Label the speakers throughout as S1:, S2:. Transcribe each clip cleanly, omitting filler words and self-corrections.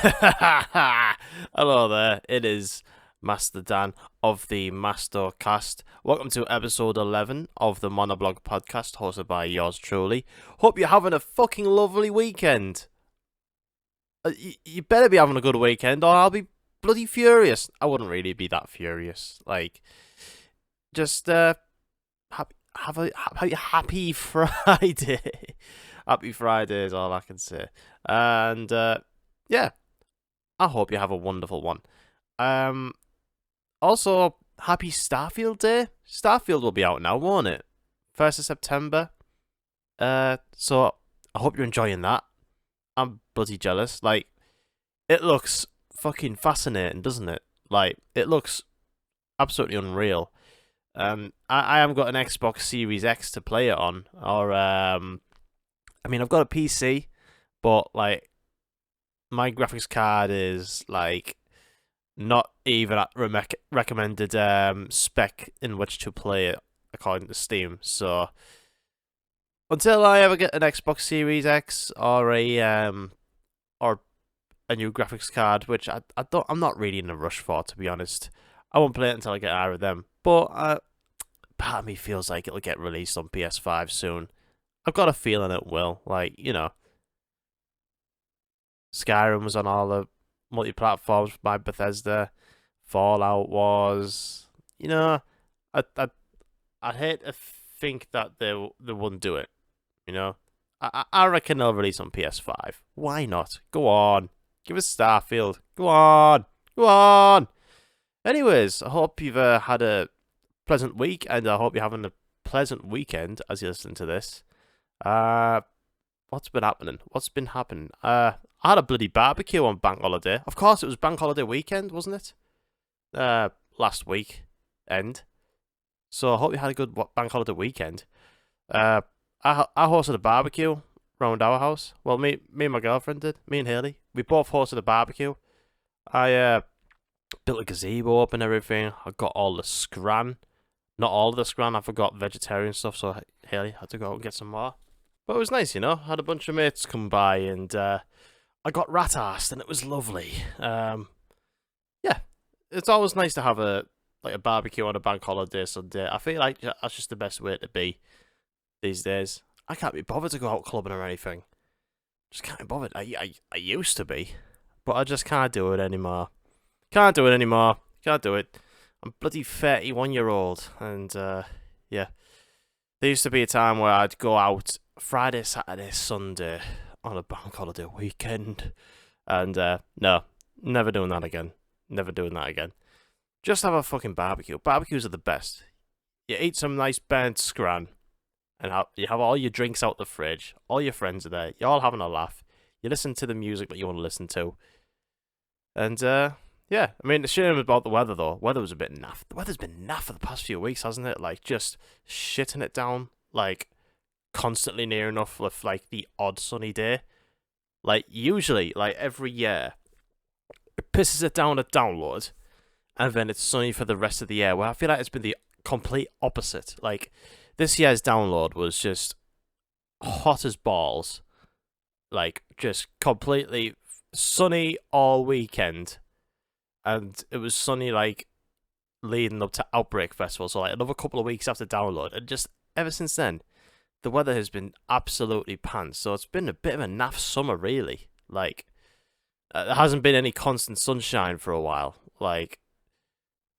S1: Hello there, it is MastoDan of the MastoCast. Welcome to episode 11 of the Monoblog podcast, hosted by yours truly. Hope you're having a fucking lovely weekend. You better be having a good weekend, or I'll be bloody furious. I wouldn't really be that furious. Like, just happy Friday. Happy Friday is all I can say. And yeah, I hope you have a wonderful one. Also, happy Starfield Day. Starfield will be out now, won't it? 1st of September. So I hope you're enjoying that. I'm bloody jealous. Like, it looks fucking fascinating, doesn't it? Like, it looks absolutely unreal. I haven't got an Xbox Series X to play it on, or I mean, I've got a PC, but like, my graphics card is like not even at recommended spec in which to play it according to Steam. So until I ever get an Xbox Series X or a new graphics card, which I'm not really in a rush for, to be honest. I won't play it until I get out of them. But part of me feels like it'll get released on PS5 soon. I've got a feeling it will. Like, you know, Skyrim was on all the multi-platforms by Bethesda. Fallout was, you know, I'd hate to think that they wouldn't do it. You know, I reckon they'll release on PS5. Why not? Go on, give us Starfield. Go on, go on. Anyways, I hope you've had a pleasant week, and I hope you're having a pleasant weekend as you listen to this. What's been happening? What's been happening? I had a bloody barbecue on bank holiday. Of course, it was bank holiday weekend, wasn't it? Last week end. So I hope you had a good bank holiday weekend. I hosted a barbecue around our house. Well, me and my girlfriend did. Me and Haley. We both hosted a barbecue. I built a gazebo up and everything. I got all the scran. Not all of the scran. I forgot vegetarian stuff, so Haley had to go out and get some more. But it was nice, you know. I had a bunch of mates come by, and I got rat-arsed, and it was lovely. Yeah, it's always nice to have a barbecue on a bank holiday Sunday. I feel like that's just the best way to be these days. I can't be bothered to go out clubbing or anything. Just can't be bothered. I used to be, but I just can't do it anymore. Can't do it anymore. Can't do it. I'm bloody 31-year-old, and yeah. There used to be a time where I'd go out Friday, Saturday, Sunday on a bank holiday weekend, and no, never doing that again. Never doing that again. Just have a fucking barbecue. Barbecues are the best. You eat some nice burnt scran, and you have all your drinks out the fridge. All your friends are there. You're all having a laugh. You listen to the music that you want to listen to, and yeah. I mean, the shame about the weather though. Weather was a bit naff. The weather's been naff for the past few weeks, hasn't it? Like, just shitting it down, like constantly near enough with like the odd sunny day. Like, usually, like every year, it pisses it down at download, and then it's sunny for the rest of the year. Well, I feel like it's been the complete opposite. Like, this year's download was just hot as balls. Like, just completely sunny all weekend. And it was sunny, like, leading up to Outbreak Festival. So, like, another couple of weeks after download. And just ever since then, the weather has been absolutely pants. So it's been a bit of a naff summer, really. Like, there hasn't been any constant sunshine for a while. Like,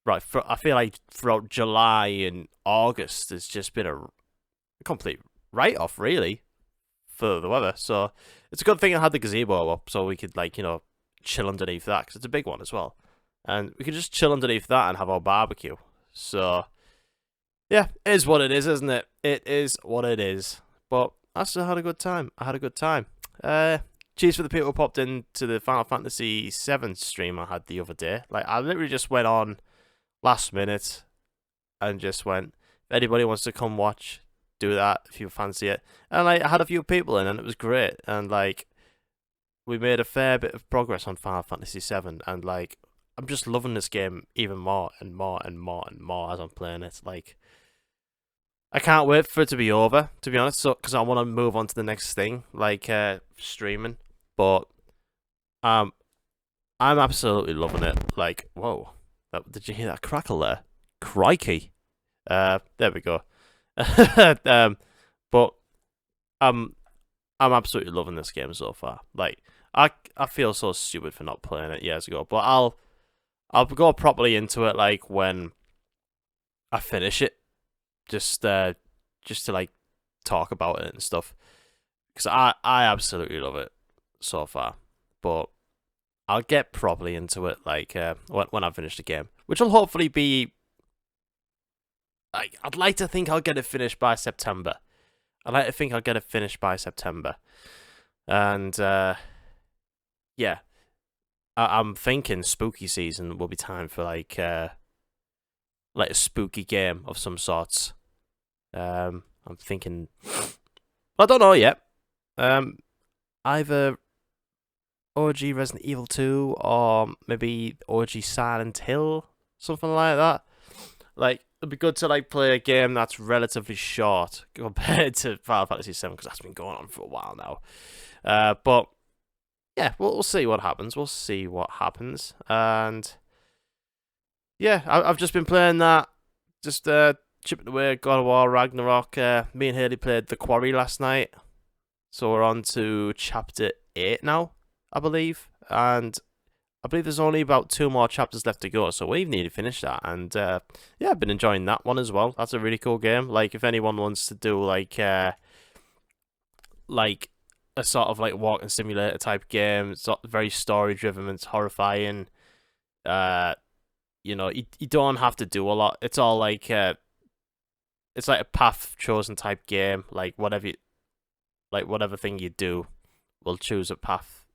S1: right, I feel like throughout July and August, it's just been a complete write-off, really, for the weather. So it's a good thing I had the gazebo up so we could, like, you know, chill underneath that, because it's a big one as well. And we could just chill underneath that and have our barbecue. So, yeah, it is what it is, isn't it? It is what it is. But I still had a good time. I had a good time. Cheers for the people who popped into the Final Fantasy VII stream I had the other day. Like, I literally just went on last minute and just went, if anybody wants to come watch, do that if you fancy it. And like, I had a few people in, and it was great. And like, we made a fair bit of progress on Final Fantasy VII, and like, I'm just loving this game even more and more and more and more as I'm playing it. Like, I can't wait for it to be over, to be honest, because I want to move on to the next thing, like streaming. But I'm absolutely loving it. Like, whoa, did you hear that crackle there? Crikey. There we go. But I'm I'm absolutely loving this game so far. Like, I feel so stupid for not playing it years ago, but I'll go properly into it like when I finish it, just to like talk about it and stuff. Because I absolutely love it so far, but I'll get properly into it like when I finish the game, which will hopefully be like I'd like to think I'll get it finished by September. I'd like to think I'll get it finished by September, and yeah, I'm thinking spooky season will be time for like a spooky game of some sorts. I'm thinking, I don't know yet. Either OG Resident Evil 2 or maybe OG Silent Hill, something like that. Like, it'd be good to like play a game that's relatively short compared to Final Fantasy 7 because that's been going on for a while now. But yeah, we'll see what happens. We'll see what happens, and yeah, I've just been playing that, just chipping away God of War Ragnarok. Me and Haley played The Quarry last night, so we're on to chapter 8 now, I believe, and I believe there's only about 2 more chapters left to go, so we've nearly finished that, and yeah, I've been enjoying that one as well. That's a really cool game. Like, if anyone wants to do like a sort of like walking simulator type game, it's very story driven, it's horrifying. You know, you don't have to do a lot. It's all like it's like a path chosen type game. Like whatever thing you do, will choose a path,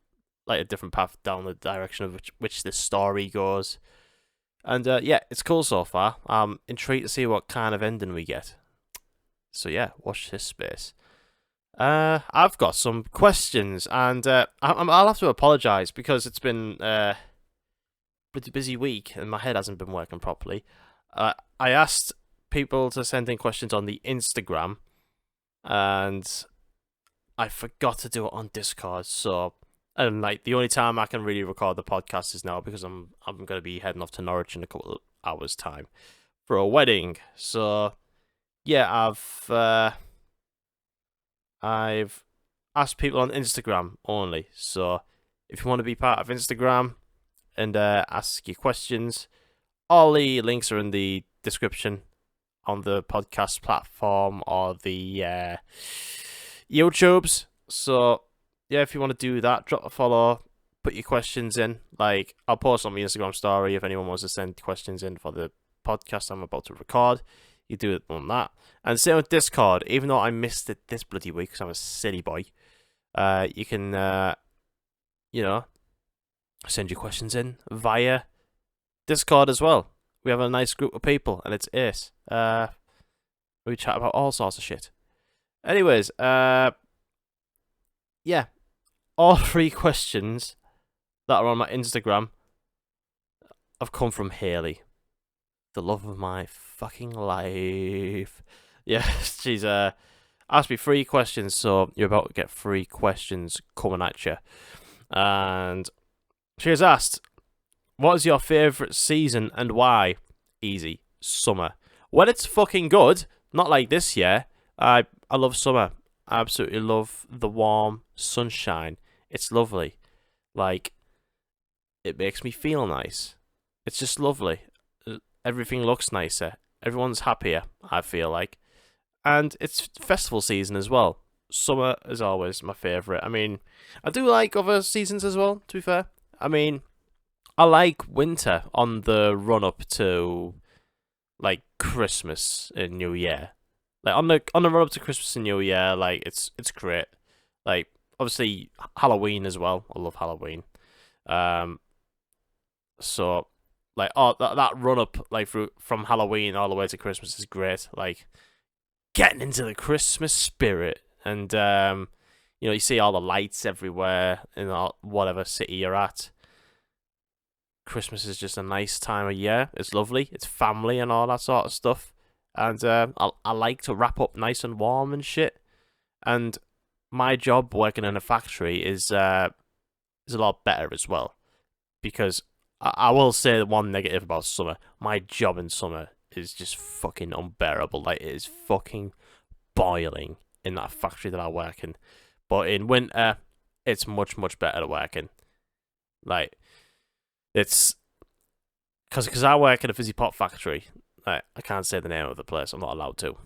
S1: like a different path down the direction of which the story goes. And yeah, it's cool so far. I'm intrigued to see what kind of ending we get. So yeah, watch this space. I've got some questions, and I'll have to apologise because it's been pretty busy week and my head hasn't been working properly. I asked people to send in questions on the Instagram, and I forgot to do it on Discord. So, and like the only time I can really record the podcast is now because I'm going to be heading off to Norwich in a couple of hours' time for a wedding. So, yeah, I've asked people on Instagram only. So, if you want to be part of Instagram and ask your questions, all the links are in the description on the podcast platform or the YouTubes. So yeah, if you want to do that, drop a follow, put your questions in. Like, I'll post on my Instagram story if anyone wants to send questions in for the podcast I'm about to record. You do it on that. And same with Discord, even though I missed it this bloody week because I'm a silly boy. You can you know, send your questions in via Discord as well. We have a nice group of people, and it's ace. We chat about all sorts of shit. Anyways, yeah, all 3 questions that are on my Instagram have come from Haley, the love of my fucking life. Yeah, she's asked me 3 questions, so you're about to get 3 questions coming at you. And she has asked, what is your favourite season and why? Easy. Summer. When it's fucking good, not like this year, I love summer. I absolutely love the warm sunshine. It's lovely. Like, it makes me feel nice. It's just lovely. Everything looks nicer. Everyone's happier, I feel like. And it's festival season as well. Summer is always my favourite. I mean, I do like other seasons as well, to be fair. I mean, I like winter on the run up to like Christmas and New Year. Like on the run up to Christmas and New Year, like it's great. Like obviously Halloween as well. I love Halloween. So like that run up like from Halloween all the way to Christmas is great. Like getting into the Christmas spirit, and you know, you see all the lights everywhere in whatever city you're at. Christmas is just a nice time of year. It's lovely. It's family and all that sort of stuff. And I like to wrap up nice and warm and shit. And my job working in a factory is a lot better as well. because I will say the one negative about summer. My job in summer is just fucking unbearable. Like, it is fucking boiling in that factory that I work in. But in winter, it's much, much better to work in. Like, it's because I work in a fizzy pop factory. Like, I can't say the name of the place. I'm not allowed to.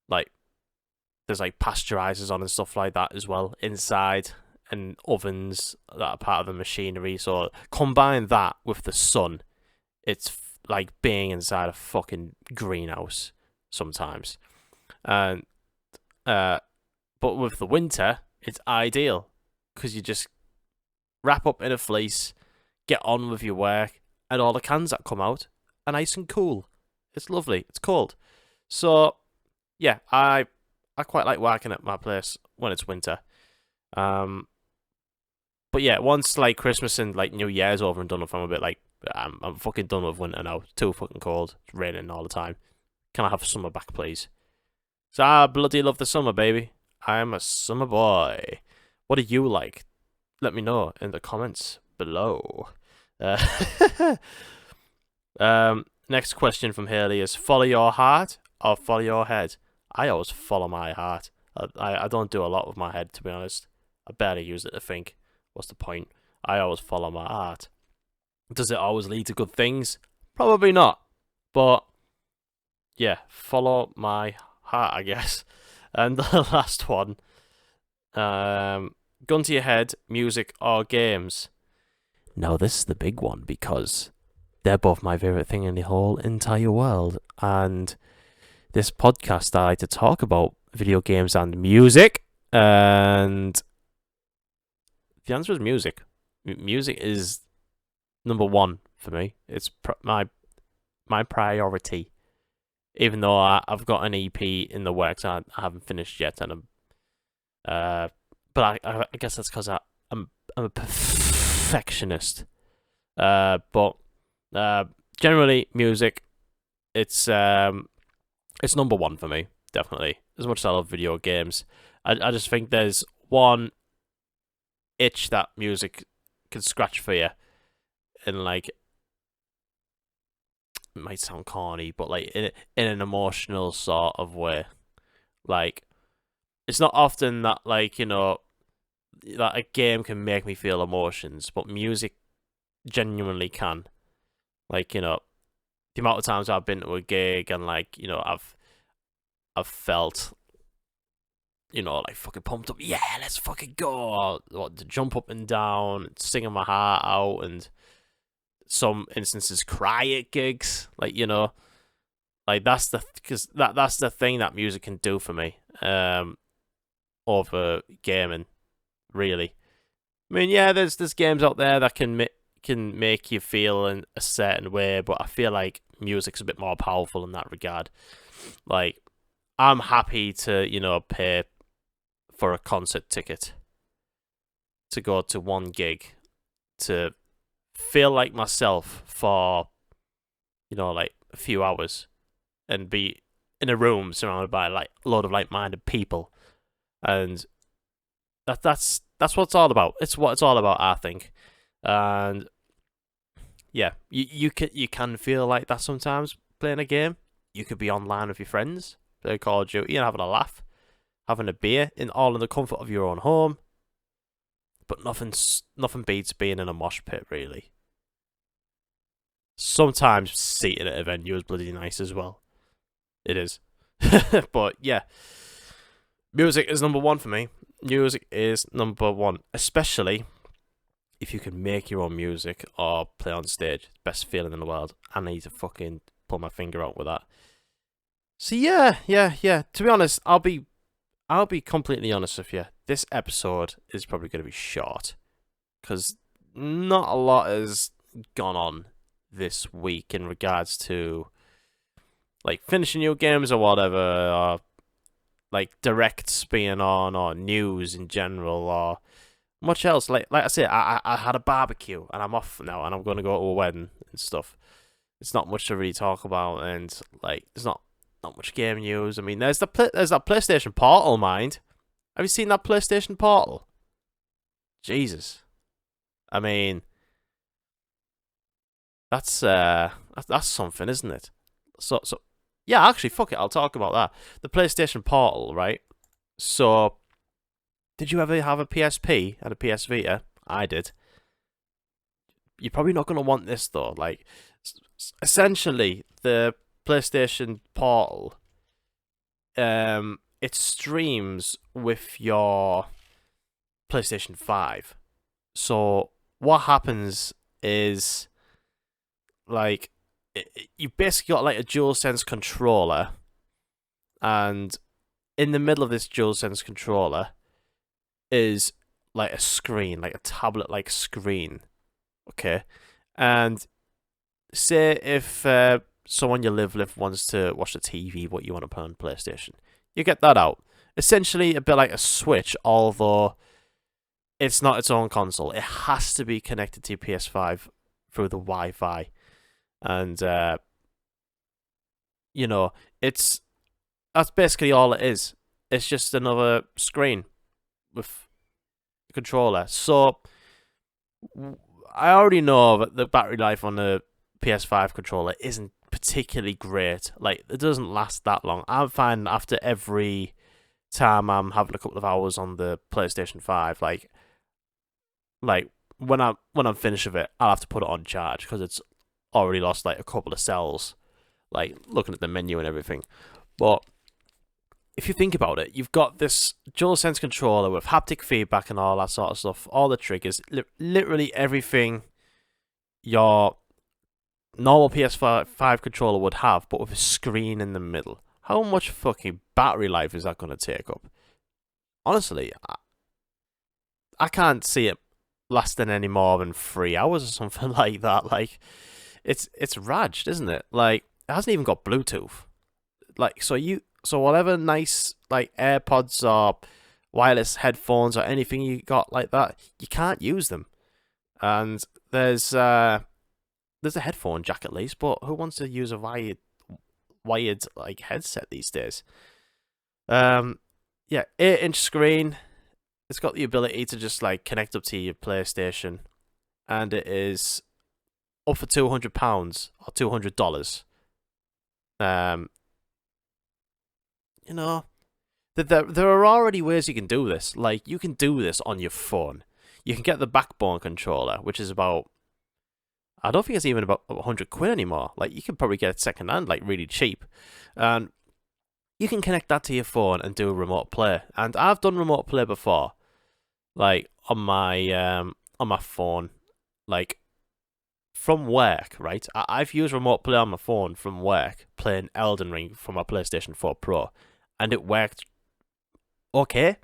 S1: Like, there's like pasteurizers on and stuff like that as well inside, and ovens that are part of the machinery. So combine that with the sun, it's like being inside a fucking greenhouse sometimes. And but with the winter, it's ideal because you just wrap up in a fleece, get on with your work, and all the cans that come out are nice and cool. It's lovely. It's cold. So yeah, I quite like working at my place when it's winter. But yeah, once like Christmas and like New Year's over and done with, I'm a bit like, I'm fucking done with winter now. It's too fucking cold. It's raining all the time. Can I have summer back, please? So I bloody love the summer, baby. I am a summer boy. What do you like? Let me know in the comments below. Next question from Haley is: follow your heart or follow your head? I always follow my heart. I don't do a lot with my head, to be honest. I barely use it to think. What's the point? I always follow my heart. Does it always lead to good things? Probably not. But yeah, follow my heart, I guess. And the last one. Gun to your head, music or games? Now this is the big one because they're both my favourite thing in the whole entire world. And this podcast, I like to talk about video games and music. And the answer is music. Music is number one for me. It's my priority. Even though I've got an EP in the works, I haven't finished yet, and but I guess that's because I'm a perfectionist. But generally music, it's number one for me, definitely. As much as I love video games, I just think there's one itch that music can scratch for you, and like, it might sound corny, but like in an emotional sort of way. Like, it's not often that, like, you know, that a game can make me feel emotions, but music genuinely can. Like, you know, the amount of times I've been to a gig and, like, you know, I've felt, you know, like, fucking pumped up. Yeah, let's fucking go. Or to jump up and down, singing my heart out, and some instances cry at gigs. Like, you know, like, that's the thing that music can do for me. Over gaming, really. I mean, yeah, there's games out there that can make you feel in a certain way, but I feel like music's a bit more powerful in that regard. Like, I'm happy to, you know, pay for a concert ticket to go to one gig to feel like myself for, you know, like a few hours and be in a room surrounded by like a load of like-minded people, and that's what it's all about. It's what it's all about, I think. And yeah, you can feel like that sometimes playing a game. You could be online with your friends, play Call of Duty and having a laugh, having a beer in the comfort of your own home. But nothing beats being in a mosh pit, really. Sometimes seating at a venue is bloody nice as well. It is. But yeah, music is number one for me. Music is number one, especially if you can make your own music or play on stage. Best feeling in the world. I need to fucking pull my finger out with that. So yeah. To be honest, I'll be completely honest with you. This episode is probably going to be short because not a lot has gone on this week in regards to like finishing new games or whatever, or like directs being on, or news in general, or much else. Like I said, I had a barbecue and I'm off now, and I'm going to go to a wedding and stuff. It's not much to really talk about, and like there's not much game news. I mean, there's that PlayStation Portal, mind. Have you seen that PlayStation Portal? Jesus. I mean, that's something, isn't it? So yeah, actually, fuck it. I'll talk about that. The PlayStation Portal, right? So, did you ever have a PSP and a PS Vita? I did. You're probably not going to want this though. Like, essentially, the PlayStation Portal, it streams with your PlayStation 5. So what happens is, like, you've basically got like a DualSense controller, and in the middle of this DualSense controller is like a screen, like a tablet-like screen. Okay, and say if someone you live with wants to watch the TV, what you want to put on PlayStation, you get that out. Essentially, a bit like a Switch, although it's not its own console. It has to be connected to your PS5 through the Wi-Fi, and you know, that's basically all it is. It's just another screen with a controller. So I already know that the battery life on the PS5 controller isn't particularly great. Like, it doesn't last that long. I'm finding after every time I'm having a couple of hours on the PlayStation 5, like when I'm finished with it, I'll have to put it on charge because it's already lost like a couple of cells. Like, looking at the menu and everything. But if you think about it, you've got this DualSense controller with haptic feedback and all that sort of stuff, all the triggers, literally everything your normal PS5 controller would have, but with a screen in the middle. How much fucking battery life is that going to take up? Honestly, I can't see it lasting any more than 3 hours or something like that. Like, it's raged, isn't it? Like, it hasn't even got Bluetooth. Like, so whatever nice like AirPods or wireless headphones or anything you got like that, you can't use them. And there's a headphone jack at least, but who wants to use a wired like headset these days? Yeah, 8-inch screen. It's got the ability to just like connect up to your PlayStation, and it is up for £200 or $200. You know, there are already ways you can do this. Like, you can do this on your phone. You can get the Backbone controller, which is about, I don't think it's even about £100 anymore. Like, you can probably get it second hand, like really cheap, and you can connect that to your phone and do remote play. And I've done remote play before, like on my phone, like from work, right? I've used remote play on my phone from work, playing Elden Ring for my PlayStation 4 Pro, and it worked okay.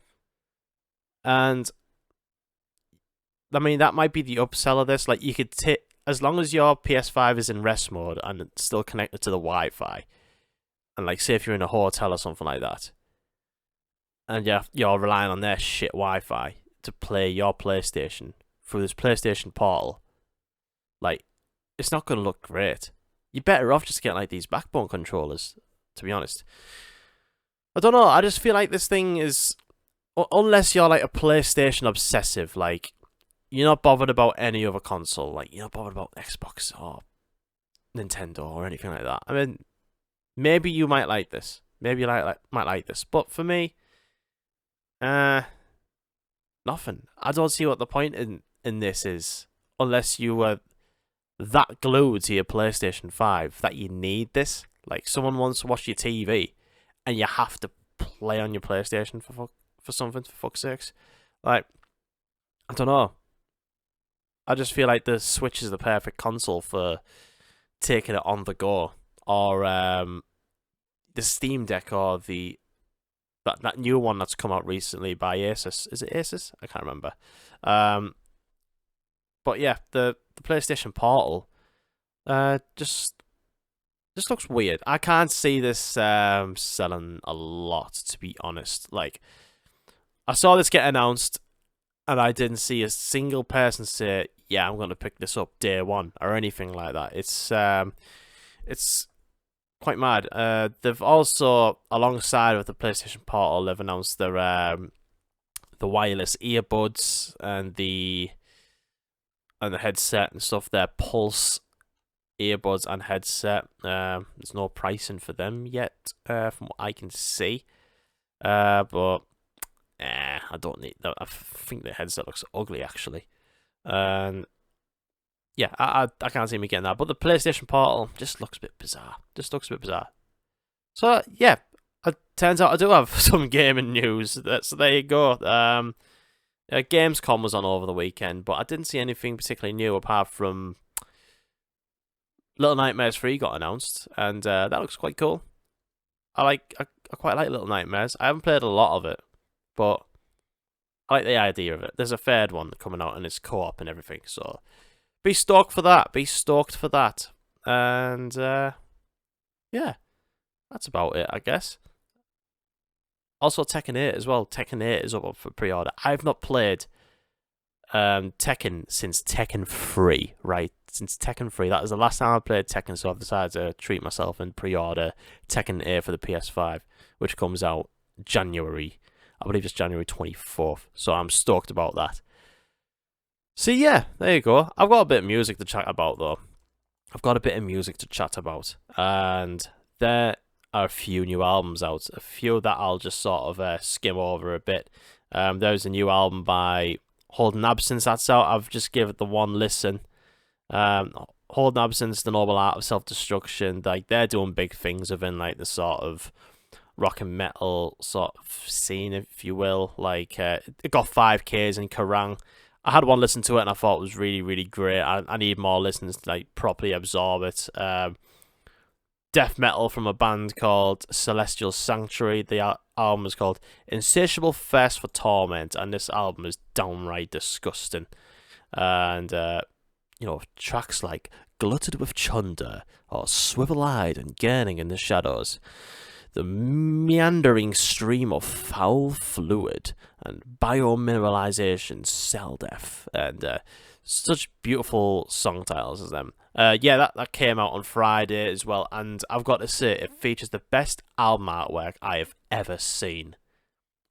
S1: And I mean, that might be the upsell of this. Like, you could take, as long as your PS5 is in rest mode and it's still connected to the Wi-Fi, and like, say if you're in a hotel or something like that, and you're relying on their shit Wi-Fi to play your PlayStation through this PlayStation Portal, like, it's not going to look great. You're better off just getting like these Backbone controllers, to be honest. I don't know, I just feel like this thing is, unless you're like a PlayStation obsessive, like, you're not bothered about any other console, like, you're not bothered about Xbox or Nintendo or anything like that. I mean, maybe you might like this. Maybe you might like this. But for me, nothing. I don't see what the point in this is, unless you were that glued to your PlayStation 5 that you need this. Like, someone wants to watch your TV, and you have to play on your PlayStation for something, for fuck's sakes. Like, I don't know. I just feel like the Switch is the perfect console for taking it on the go, or the Steam Deck, or that new one that's come out recently by Asus. Is it Asus? I can't remember. But yeah, the PlayStation Portal just looks weird. I can't see this selling a lot, to be honest. Like, I saw this get announced, and I didn't see a single person say, "Yeah, I'm going to pick this up day one" or anything like that. It's quite mad. They've also, alongside with the PlayStation Portal, they've announced the wireless earbuds and the and the headset and stuff. Their Pulse earbuds and headset. There's no pricing for them yet, from what I can see. But I don't need that. I think the headset looks ugly actually. And yeah, I can't see me getting that. But the PlayStation Portal just looks a bit bizarre. So yeah, it turns out I do have some gaming news. So there you go. Gamescom was on over the weekend, but I didn't see anything particularly new apart from Little Nightmares 3 got announced, and that looks quite cool. I quite like Little Nightmares. I haven't played a lot of it, but I like the idea of it. There's a third one coming out, and it's co-op and everything, so be stoked for that. And yeah, that's about it, I guess. Also, Tekken 8 as well. Tekken 8 is up for pre-order. I've not played Tekken since Tekken 3, right? Since Tekken 3. That was the last time I played Tekken, so I've decided to treat myself and pre-order Tekken 8 for the PS5, which comes out January. I believe it's January 24th, so I'm stoked about that. So yeah, there you go. I've got a bit of music to chat about, though. And there are a few new albums out. A few that I'll just sort of skim over a bit. There's a new album by Holding Absence that's out. I've just given it the one listen. Holding Absence, The Noble Art of Self-Destruction. Like, they're doing big things within like the sort of rock and metal sort of scene, if you will. Like, it got 5Ks in Kerrang. I had one listen to it and I thought it was really, really great. I need more listens to like properly absorb it. Death metal from a band called Celestial Sanctuary. The album is called Insatiable Thirst for Torment, and this album is downright disgusting. And tracks like Glutted with Chunder or Swivel-Eyed and Gurning in the Shadows, the meandering stream of foul fluid and biomineralization, cell death, and such beautiful song titles as them. That came out on Friday as well, and I've got to say, it features the best album artwork I have ever seen.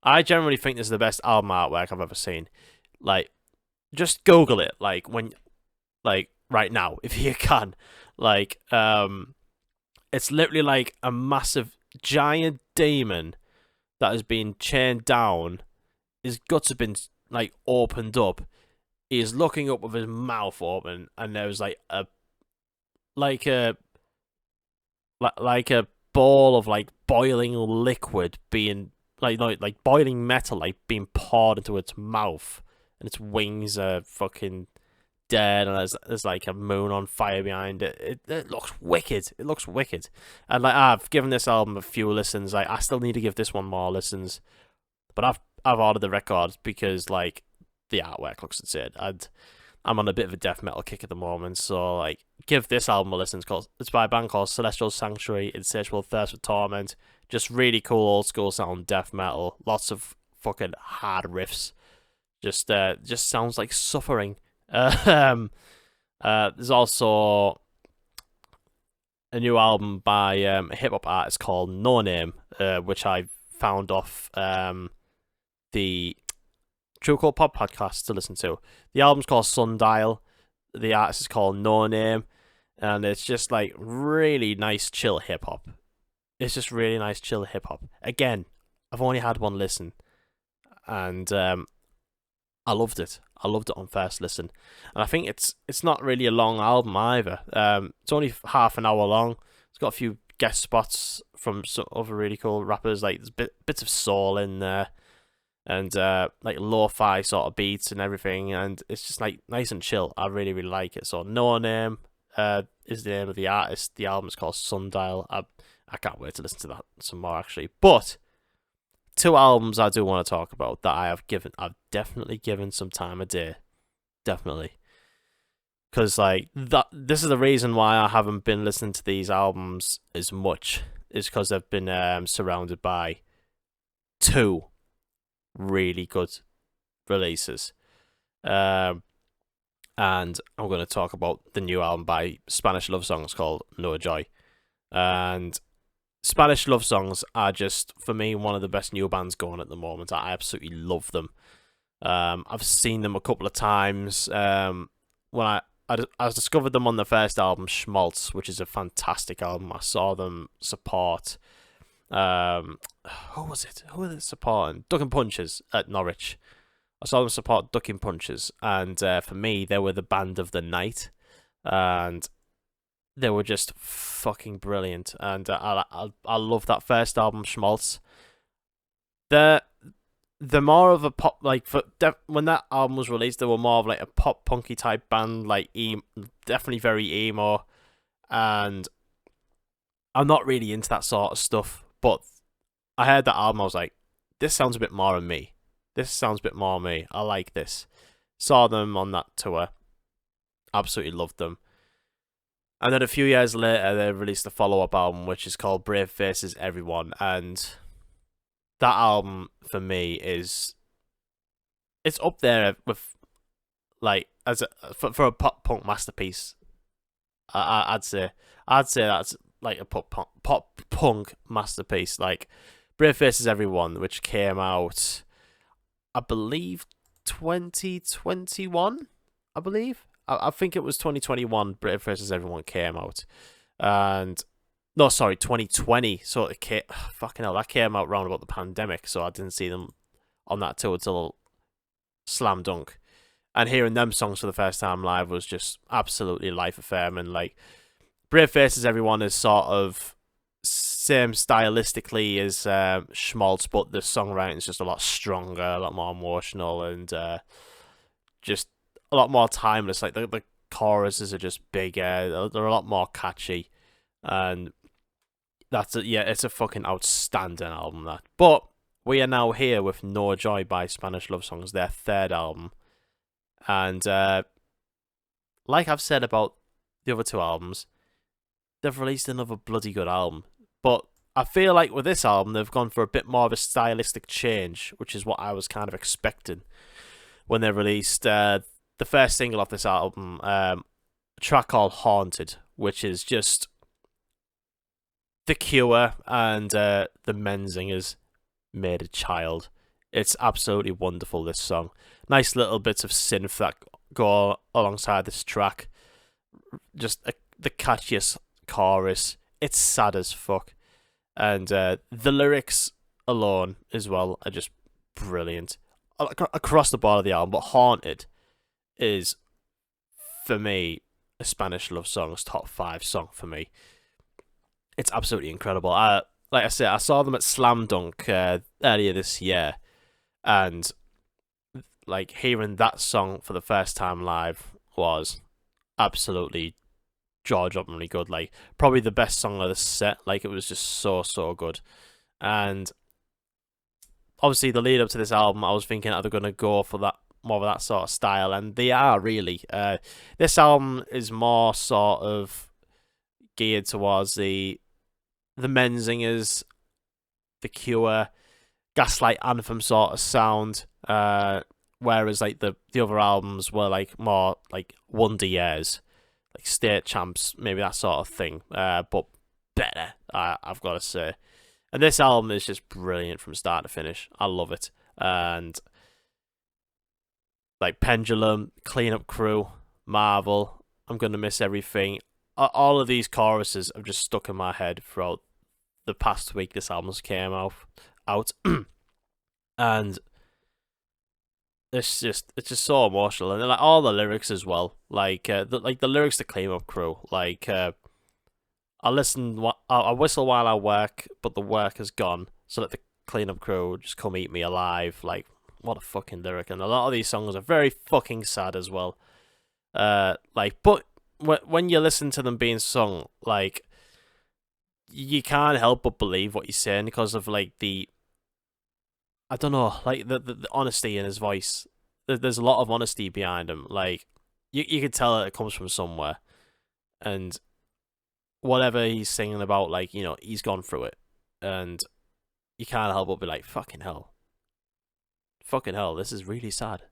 S1: I generally think this is the best album artwork I've ever seen. Like, just Google it, like, right now, if you can. Like, it's literally like a massive, giant demon that has been chained down. His guts have been, like, opened up. He's looking up with his mouth open, and there's like a ball of like boiling liquid being like boiling metal like being poured into its mouth, and its wings are fucking dead, and there's like a moon on fire behind it. It looks wicked. And like, I've given this album a few listens. Like, I still need to give this one more listens, but I've ordered the record because like the artwork looks insane, and I'm on a bit of a death metal kick at the moment, so like, give this album a listen. It's by a band called Celestial Sanctuary, Insatiable Thirst for Torment. Just really cool old school sound death metal, lots of fucking hard riffs, just sounds like suffering. There's also a new album by a hip-hop artist called No Name, which I found off the True Cool Pop podcast to listen to. The album's called Sundial. The artist is called No Name, and it's just like really nice, chill hip hop. Again, I've only had one listen, and I loved it. On first listen, and I think it's not really a long album either. It's only half an hour long. It's got a few guest spots from some other really cool rappers. Like, there's bits of soul in there, and like lo-fi sort of beats and everything, and it's just like nice and chill. I really, really like it. So No Name is the name of the artist. The album is called Sundial. I can't wait to listen to that some more, actually. But two albums I do want to talk about that I've definitely given some time of day. Definitely. Because like, this is the reason why I haven't been listening to these albums as much, is because I've been surrounded by two really good releases. And I'm going to talk about the new album by Spanish Love Songs called No Joy. And Spanish Love Songs are just, for me, one of the best new bands going at the moment. I absolutely love them. I've seen them a couple of times. when I discovered them on the first album, Schmaltz, which is a fantastic album. I saw them support. Who was it? Who were they supporting? Ducking Punches at Norwich. I saw them support Ducking Punches, and for me, they were the band of the night, and they were just fucking brilliant. And I love that first album, Schmaltz. They're more of a pop, like when that album was released, they were more of like a pop punky type band, like definitely very emo, and I'm not really into that sort of stuff. But I heard that album, I was like, this sounds a bit more of me. This sounds a bit more of me. I like this. Saw them on that tour, absolutely loved them. And then a few years later, they released a follow-up album, which is called Brave Faces Everyone, and that album for me it's up there with like as for a pop punk masterpiece. I'd say that's like a pop punk masterpiece. Like Brave Faces Everyone, which came out, I believe, 2021. I think it was 2021. Brave Faces Everyone came out, and no, sorry, 2020. So it came, fucking hell, that came out round about the pandemic, so I didn't see them on that tour till Slam Dunk. And hearing them songs for the first time live was just absolutely life affirming. Like, Brave Faces Everyone is sort of same stylistically as Schmaltz, but the songwriting is just a lot stronger, a lot more emotional, and just a lot more timeless. Like, the choruses are just bigger, they're a lot more catchy, and it's a fucking outstanding album, that. But we are now here with No Joy by Spanish Love Songs, their third album. And like I've said about the other two albums, they've released another bloody good album. But I feel like with this album, they've gone for a bit more of a stylistic change, which is what I was kind of expecting when they released the first single off this album, a track called Haunted, which is just The Cure and the Menzingers made a child. It's absolutely wonderful, this song. Nice little bits of synth that go alongside this track. Just the catchiest chorus. It's sad as fuck. And the lyrics alone as well are just brilliant. Across the board of the album, but Haunted is, for me, a Spanish Love Songs top 5 song for me. It's absolutely incredible. Like I said, I saw them at Slam Dunk earlier this year, and like hearing that song for the first time live was absolutely jaw-droppingly good. Like, probably the best song of the set. Like, it was just so good. And obviously, the lead up to this album, I was thinking, are they going to go for that more of that sort of style? And they are, really. This album is more sort of geared towards the Menzingers, The Cure, Gaslight Anthem sort of sound, whereas like the other albums were like more like Wonder Years, like State Champs, maybe that sort of thing, but better, I've got to say. And this album is just brilliant from start to finish. I love it. And like Pendulum, Clean Up Crew, Marvel, I'm Gonna Miss Everything, all of these choruses have just stuck in my head throughout the past week this album's came out. And it's just so emotional, and like all the lyrics as well, like the lyrics to Clean Up Crew, like I whistle while I work, but the work is gone, so let the Clean Up Crew just come eat me alive. Like, what a fucking lyric. And a lot of these songs are very fucking sad as well, like, but when you listen to them being sung, like, you can't help but believe what he's saying because of like I don't know, like the honesty in his voice. There's a lot of honesty behind him. Like, you can tell that it comes from somewhere, and whatever he's singing about, like, you know, he's gone through it, and you can't help but be like, fucking hell, this is really sad.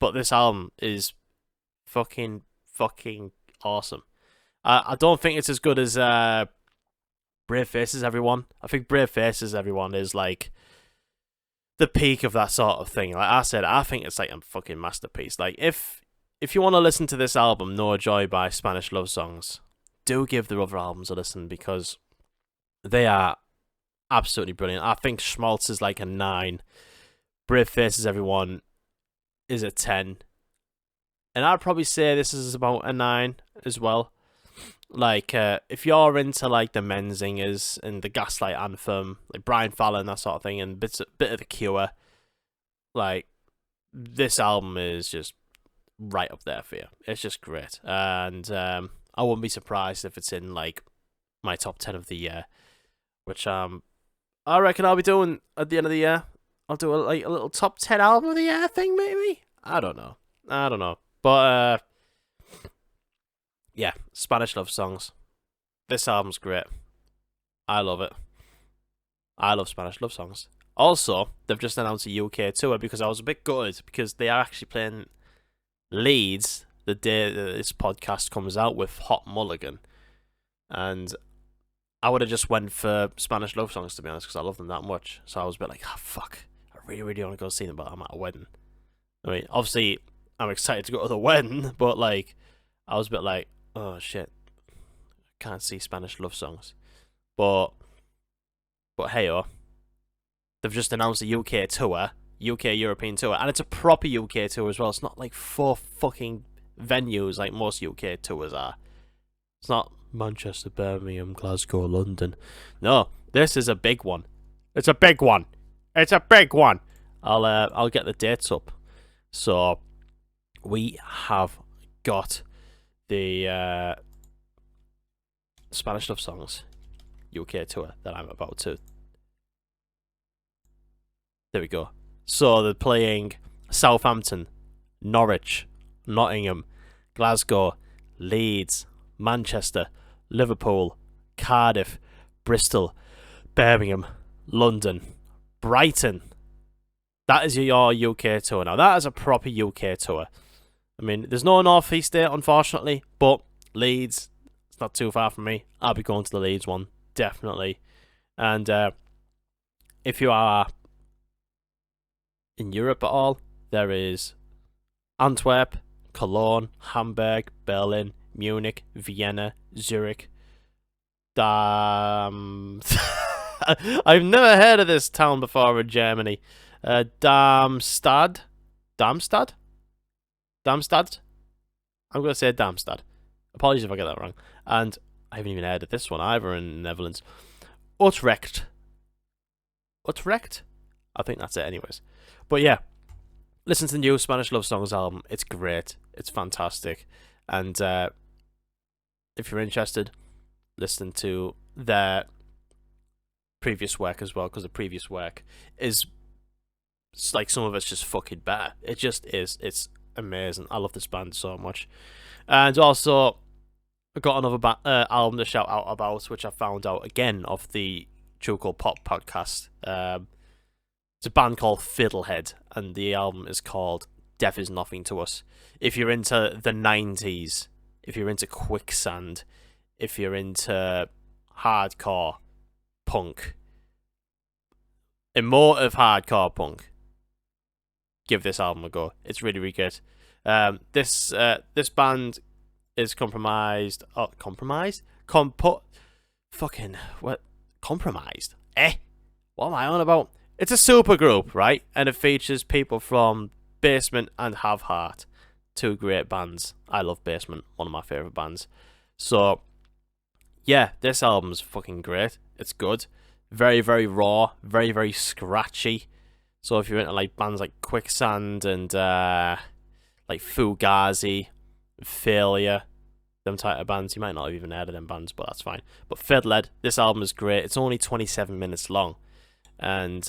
S1: But this album is fucking awesome. I don't think it's as good as Brave Faces Everyone. I think Brave Faces Everyone is like the peak of that sort of thing. Like I said, I think it's like a fucking masterpiece. Like, if if you want to listen to this album, No Joy by Spanish Love Songs, do give the other albums a listen because they are absolutely brilliant. I think Schmaltz is like a 9. Brave Faces Everyone is a 10. And I'd probably say this is about a 9 as well. Like, if you're into like the Menzingers and the Gaslight Anthem, like Brian Fallon, that sort of thing, and bit of The Cure, like, this album is just right up there for you. It's just great. And I wouldn't be surprised if it's in like my top 10 of the year, which I reckon I'll be doing at the end of the year. I'll do a little top 10 album of the year thing, maybe. I don't know, but yeah, Spanish Love Songs. This album's great. I love it. I love Spanish Love Songs. Also, they've just announced a UK tour because I was a bit gutted because they are actually playing Leeds the day that this podcast comes out with Hot Mulligan, and I would have just went for Spanish Love Songs, to be honest, because I love them that much. So I was a bit like, oh, fuck, I really want to go see them, but I'm at a wedding. I mean, obviously, I'm excited to go to the wedding, but like, I was a bit like, oh shit, can't see Spanish Love Songs. But hey-oh, they've just announced a UK tour, UK European tour, and it's a proper UK tour as well. It's not like 4 fucking venues like most UK tours are. It's not Manchester, Birmingham, Glasgow, London. No, this is a big one. It's a big one. It's a big one. I'll get the dates up. So we have got the Spanish Love Songs UK tour that I'm about to. There we go. So they're playing Southampton, Norwich, Nottingham, Glasgow, Leeds, Manchester, Liverpool, Cardiff, Bristol, Birmingham, London, Brighton. That is your UK tour now. That is a proper UK tour. I mean, there's no North East there, unfortunately, but Leeds, it's not too far from me. I'll be going to the Leeds one, definitely. And if you are in Europe at all, there is Antwerp, Cologne, Hamburg, Berlin, Munich, Vienna, Zurich. I've never heard of this town before in Germany. Darmstadt? I'm going to say Darmstadt. Apologies if I get that wrong. And I haven't even heard of this one either in the Netherlands. Utrecht? I think that's it anyways. But yeah, listen to the new Spanish Love Songs album. It's great. It's fantastic. And if you're interested, listen to their previous work as well, because the previous work is like, some of it's just fucking better. It just is. It's amazing. I love this band so much. And also, I got another album to shout out about, which I found out again off the True Called Pop podcast. It's a band called Fiddlehead, and the album is called Death Is Nothing to Us. If you're into the 90s, if you're into Quicksand, if you're into hardcore punk, emotive hardcore punk, give this album a go. It's really, really good. This band is compromised. Compromised? What am I on about? It's a super group, right? And it features people from Basement and Have Heart, 2 great bands. I love Basement, one of my favourite bands. So, yeah, this album's fucking great. It's good. Very, very raw. Very, very scratchy. So if you're into like bands like Quicksand and like Fugazi, Failure, them type of bands, you might not have even heard of them bands, but that's fine. But Fiddlehead, this album is great. It's only 27 minutes long. And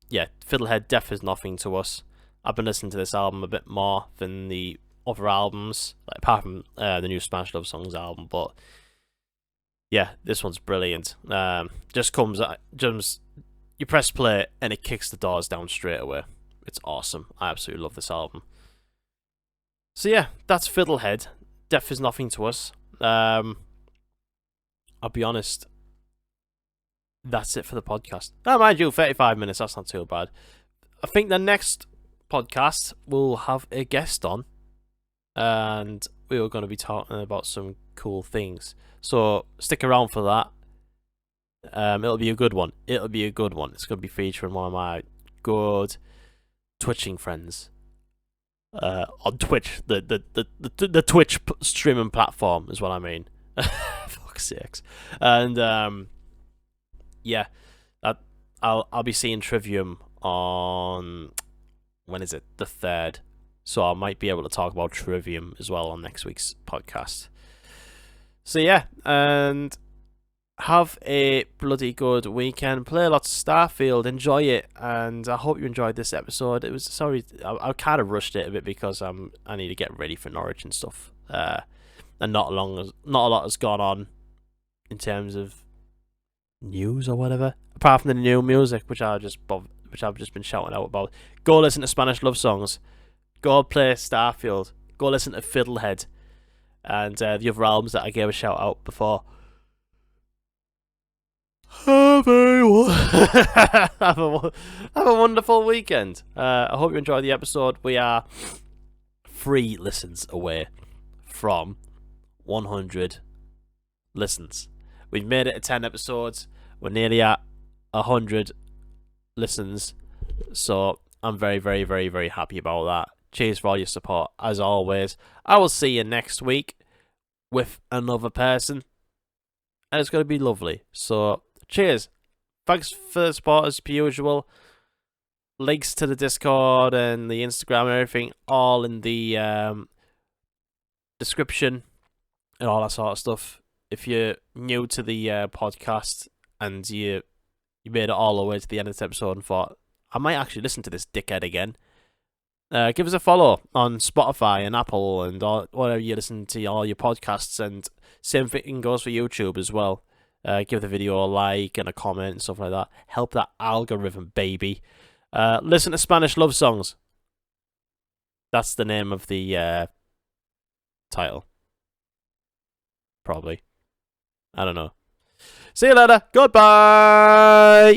S1: yeah, Fiddlehead, Death Is Nothing to Us. I've been listening to this album a bit more than the other albums, like, apart from the new Spanish Love Songs album. But yeah, this one's brilliant. Just you press play and it kicks the doors down straight away. It's awesome. I absolutely love this album. So yeah, that's Fiddlehead. Death Is Nothing to Us. I'll be honest, that's it for the podcast. Now, mind you, 35 minutes, that's not too bad. I think the next podcast will have a guest on. and we were going to be talking about some cool things. So stick around for that. It'll be a good one. It'll be a good one. It's going to be featuring one of my good twitching friends on Twitch. The Twitch streaming platform is what I mean. Fuck's sakes. And yeah, I'll be seeing Trivium on, when is it? The 3rd. So I might be able to talk about Trivium as well on next week's podcast. So yeah, and have a bloody good weekend. Play lots of Starfield. Enjoy it, and I hope you enjoyed this episode. It was I kind of rushed it a bit because I need to get ready for Norwich and stuff. And not a lot has gone on in terms of news or whatever, apart from the new music which I've just been shouting out about. Go listen to Spanish love songs. Go play Starfield. Go listen to Fiddlehead and the other albums that I gave a shout out before. Have a wonderful weekend. I hope you enjoyed the episode. We are 3 listens away from 100 listens. We've made it to 10 episodes. We're nearly at 100 listens. So I'm very, very, very, very happy about that. Cheers for all your support, as always. I will see you next week with another person, and it's going to be lovely. So, cheers. Thanks for the support as per usual. Links to the Discord and the Instagram and everything, all in the description and all that sort of stuff. If you're new to the podcast and you made it all the way to the end of this episode and thought, I might actually listen to this dickhead again, give us a follow on Spotify and Apple and whatever you listen to all your podcasts, and same thing goes for YouTube as well. Give the video a like and a comment and stuff like that. Help that algorithm, baby. Listen to Spanish love songs. That's the name of the title. Probably. I don't know. See you later. Goodbye.